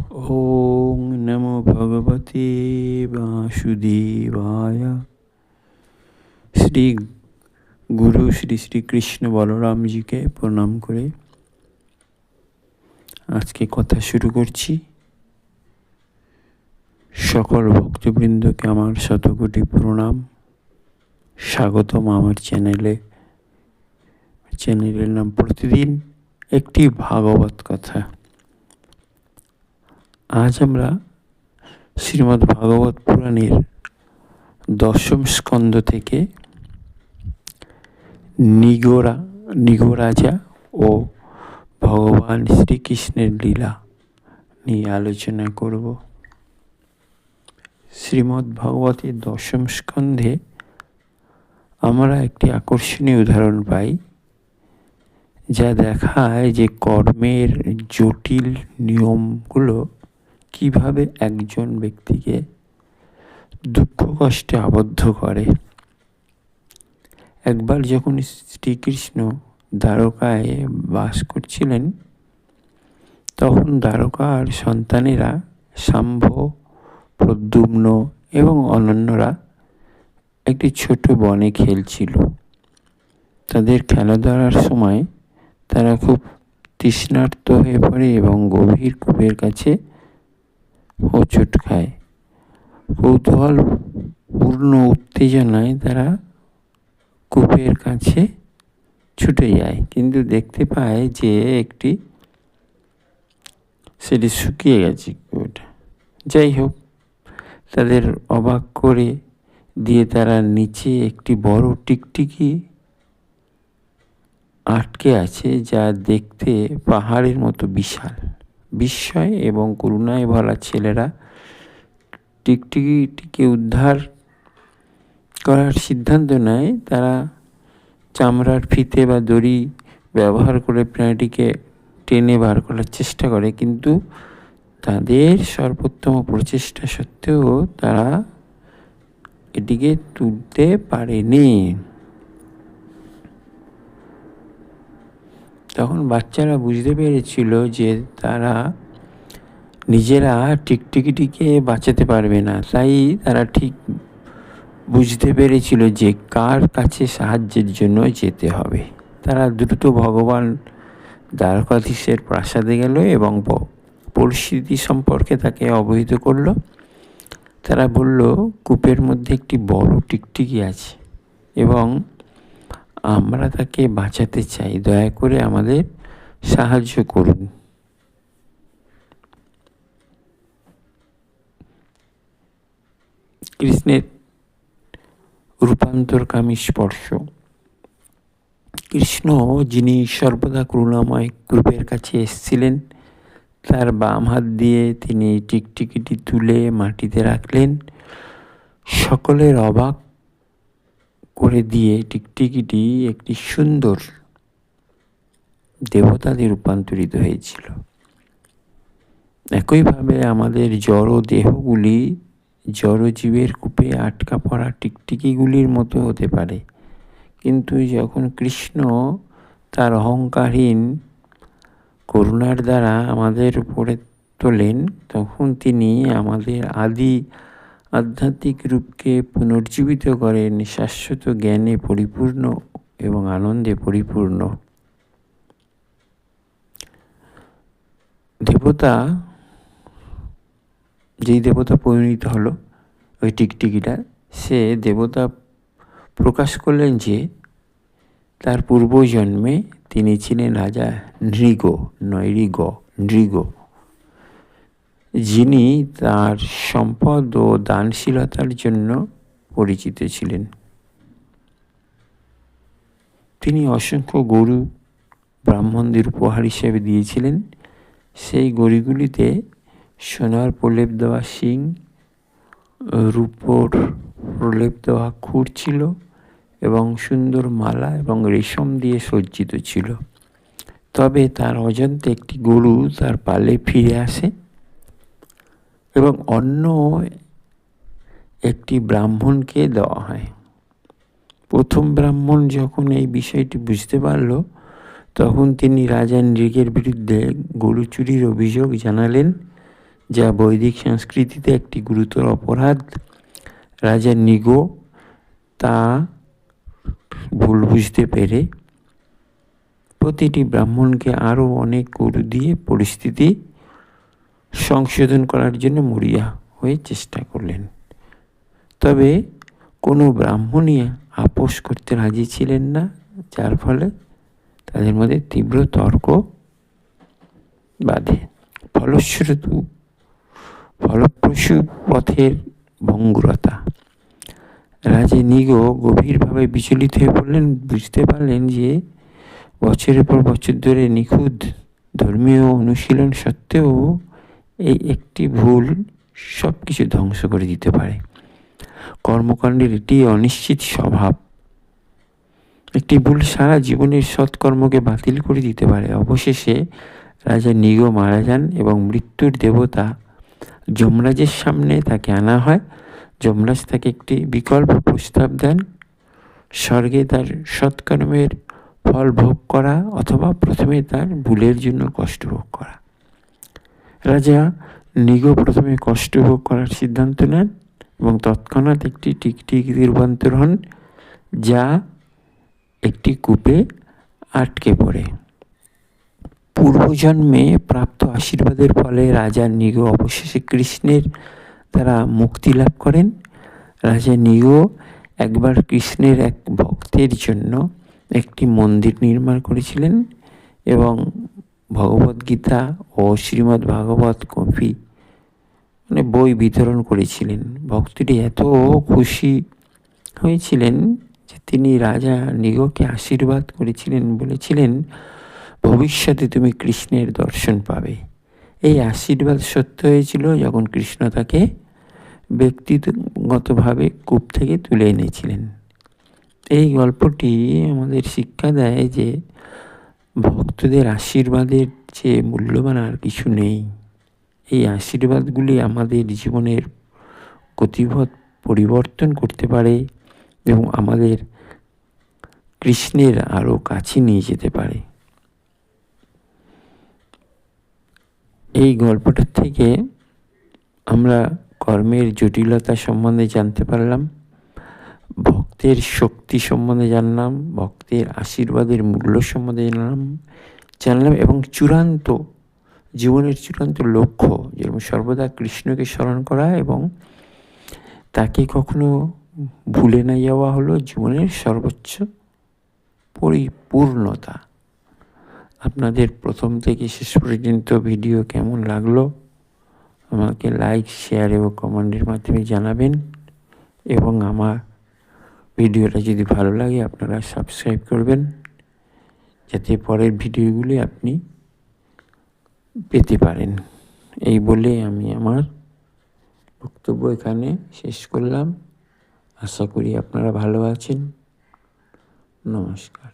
ওং নমো ভগবতে বাসুদেবায়। শ্রী গুরু শ্রী শ্রী কৃষ্ণ বলরামজিকে প্রণাম করে আজকে কথা শুরু করছি। সকল ভক্তবৃন্দকে আমার শতকোটি প্রণাম, স্বাগতম আমার চ্যানেলের নাম প্রতিদিন একটি ভাগবত কথা। আজ আমরা শ্রীমদ্ ভাগবত পুরাণের 10ম স্কন্ধ থেকে নিগরাজা ও ভগবান শ্রীকৃষ্ণের লীলা নিয়ে আলোচনা করব। শ্রীমদ্ ভাগবতের 10ম স্কন্ধে আমরা একটি আকর্ষণীয় উদাহরণ পাই, যা দেখায় যে কর্মের জটিল নিয়মগুলো কিভাবে একজন ব্যক্তিকে দুঃখ কষ্টে আবদ্ধ করে। একবার যখন শ্রীকৃষ্ণ দ্বারকায় বাস করছিলেন, তখন দ্বারকার সন্তানেরা শাম্ভ, প্রদ্যুম্ন এবং অনন্যরা একটি ছোট বনে খেলছিল। তাদের খেলাধুলার সময় তারা খুব তৃষ্ণার্ত হয়ে পড়ে এবং গভীর কূপের কাছে হোঁচট খায়। কৌতূহলপূর্ণ উত্তেজনায় তারা কূপের কাছে ছুটে যায়, কিন্তু দেখতে পায় যে সেটি শুকিয়ে গেছে কূপটা। যাই হোক, তাদের অবাক করে দিয়ে তারা নিচে একটি বড় টিকটিকি আটকে আছে, যা দেখতে পাহাড়ের মতো বিশাল। বিস্ময় এবং করুণায় ভরা ছেলেরা টিকটিকিটিকে উদ্ধার করার সিদ্ধান্ত নেয়। তারা চামড়ার ফিতে বা দড়ি ব্যবহার করে প্রাণীটিকে টেনে বার করার চেষ্টা করে, কিন্তু তাদের সর্বোত্তম প্রচেষ্টা সত্ত্বেও তারা এটিকে তুলতে পারেনি। তখন বাচ্চারা বুঝতে পেরেছিল যে তারা নিজেরা টিকটিকিটিকে বাঁচাতে পারবে না। তাই তারা ঠিক বুঝতে পেরেছিল যে কার কাছে সাহায্যের জন্য যেতে হবে। তারা দ্রুত ভগবান দ্বারকাধীশের প্রাসাদে গেল এবং পরিস্থিতি সম্পর্কে তাকে অবহিত করল। তারা বলল, কূপের মধ্যে একটি বড় টিকটিকি আছে এবং আমরা তাকে বাঁচাতে চাই, দয়া করে আমাদের সাহায্য করুন। কৃষ্ণের রূপান্তরকামী স্পর্শ। কৃষ্ণ, যিনি সর্বদা করুণাময় কূপের কাছে এসেছিলেন, তার বাম হাত দিয়ে তিনি টিকটিকিটি তুলে মাটিতে রাখলেন। সকলের অবাক করে দিয়ে টিকটিকিটি একটি সুন্দর দেবতাতে রূপান্তরিত হয়েছিল। একইভাবে আমাদের জড় দেহগুলি জড়জীবের কূপে আটকা পড়া টিকটিকিগুলির মতো হতে পারে, কিন্তু যখন কৃষ্ণ তার অহংকারহীন করুণার দ্বারা আমাদের উপরে তোলেন, তখন তিনি আমাদের আধ্যাত্মিক রূপকে পুনর্জীবিত করেন, শাশ্বত জ্ঞানে পরিপূর্ণ এবং আনন্দে পরিপূর্ণ। যেই দেবতা পরিণত হলো ওই টিকটিকিটা, সে দেবতা প্রকাশ করলেন যে তার পূর্বজন্মে তিনি ছিলেন রাজা নৃগ, যিনি তার সম্পদ ও দানশীলতার জন্য পরিচিত ছিলেন। তিনি অসংখ্য গরু ব্রাহ্মণদের উপহার হিসেবে দিয়েছিলেন। সেই গরুগুলিতে সোনার প্রলেপ দেওয়া শিং, রূপোর প্রলেপ দেওয়া খুর ছিল এবং সুন্দর মালা এবং রেশম দিয়ে সজ্জিত ছিল। তবে তার অজান্তে একটি গরু তার পালে ফিরে আসে এবং অন্য একটি ব্রাহ্মণকে দেওয়া হয়। প্রথম ব্রাহ্মণ যখন এই বিষয়টি বুঝতে পারল, তখন তিনি রাজা নৃগের বিরুদ্ধে গরু চুরির অভিযোগ জানালেন। যা বৈদিক সংস্কৃতিতে একটি গুরুতর অপরাধ। রাজা নিগো তা ভুল বুঝতে পেরে প্রতিটি ব্রাহ্মণকে আরও অনেক গরু দিয়ে পরিস্থিতি সংশোধন করার জন্য মরিয়া হয়ে চেষ্টা করলেন। তবে কোনো ব্রাহ্মণই আপোষ করতে রাজি ছিলেন না, যার ফলে তাদের মধ্যে তীব্র তর্ক বাধে। ফলপ্রসূ পথের ভঙ্গুরতা। রাজা নিগো গভীরভাবে বিচলিত হয়ে পড়লেন। বুঝতে পারলেন যে বছরের পর বছর ধরে নিখুঁত ধর্মীয় অনুশীলন সত্ত্বেও এই একটি ভুল সব কিছু ধ্বংস করে দিতে পারে। কর্মকাণ্ডের এটি অনিশ্চিত স্বভাব। একটি ভুল সারা জীবনের সৎকর্মকে বাতিল করে দিতে পারে। অবশেষে রাজা নিগো মারা যান এবং মৃত্যুর দেবতা যমরাজের সামনে তাকে আনা হয়। যমরাজ তাকে একটি বিকল্প প্রস্তাব দেন: স্বর্গে তার সৎকর্মের ফল ভোগ করা অথবা প্রথমে তার ভুলের জন্য কষ্ট ভোগ করা। রাজা নিগো প্রথমে কষ্ট ভোগ করার সিদ্ধান্ত নেন এবং তৎক্ষণাৎ একটি টিকটিকিতে রূপান্তর হন, যা একটি কূপে আটকে পড়ে। পূর্বজন্মে প্রাপ্ত আশীর্বাদের ফলে রাজা নিগো অবশেষে কৃষ্ণের দ্বারা মুক্তি লাভ করেন। রাজা নিগো একবার কৃষ্ণের এক ভক্তের জন্য একটি মন্দির নির্মাণ করেছিলেন এবং ভগবদ্গীতা ও শ্রীমদ্ ভাগবত কফি বই বিতরণ করেছিলেন। ভক্তটি এত খুশি হয়েছিলেন যে তিনি রাজা নিগোকে আশীর্বাদ করেছিলেন, বলেছিলেন, ভবিষ্যতে তুমি কৃষ্ণের দর্শন পাবে। এই আশীর্বাদ সত্য হয়েছিল যখন কৃষ্ণ তাকে ব্যক্তিগতভাবে কূপ থেকে তুলে এনেছিলেন। এই গল্পটি আমাদের শিক্ষা দেয় যে ভক্তদের আশীর্বাদের চেয়ে মূল্যবান আর কিছু নেই। এই আশীর্বাদগুলি আমাদের জীবনের গতিপথ পরিবর্তন করতে পারে এবং আমাদের কৃষ্ণের আরও কাছে নিয়ে যেতে পারে। এই গল্পটা থেকে আমরা কর্মের জটিলতা সম্বন্ধে জানতে পারলাম, ভক্তের শক্তি সম্বন্ধে জানলাম, ভক্তের আশীর্বাদের মূল্য সম্বন্ধে জানলাম এবং জীবনের চূড়ান্ত লক্ষ্য যেরকম সর্বদা কৃষ্ণকে স্মরণ করা এবং তাকে কখনো ভুলে না যাওয়া হলো জীবনের সর্বোচ্চ পরিপূর্ণতা। আপনাদের প্রথম থেকে শেষ পর্যন্ত ভিডিও কেমন লাগলো আমাকে লাইক, শেয়ার এবং কমেন্টের মাধ্যমে জানাবেন এবং আমার ভিডিওটা যদি ভালো লাগে আপনারা সাবস্ক্রাইব করবেন, যাতে পরের ভিডিওগুলি আপনি পেতে পারেন। এই বলে আমি আমার বক্তব্য এখানে শেষ করলাম। আশা করি আপনারা ভালো আছেন। নমস্কার।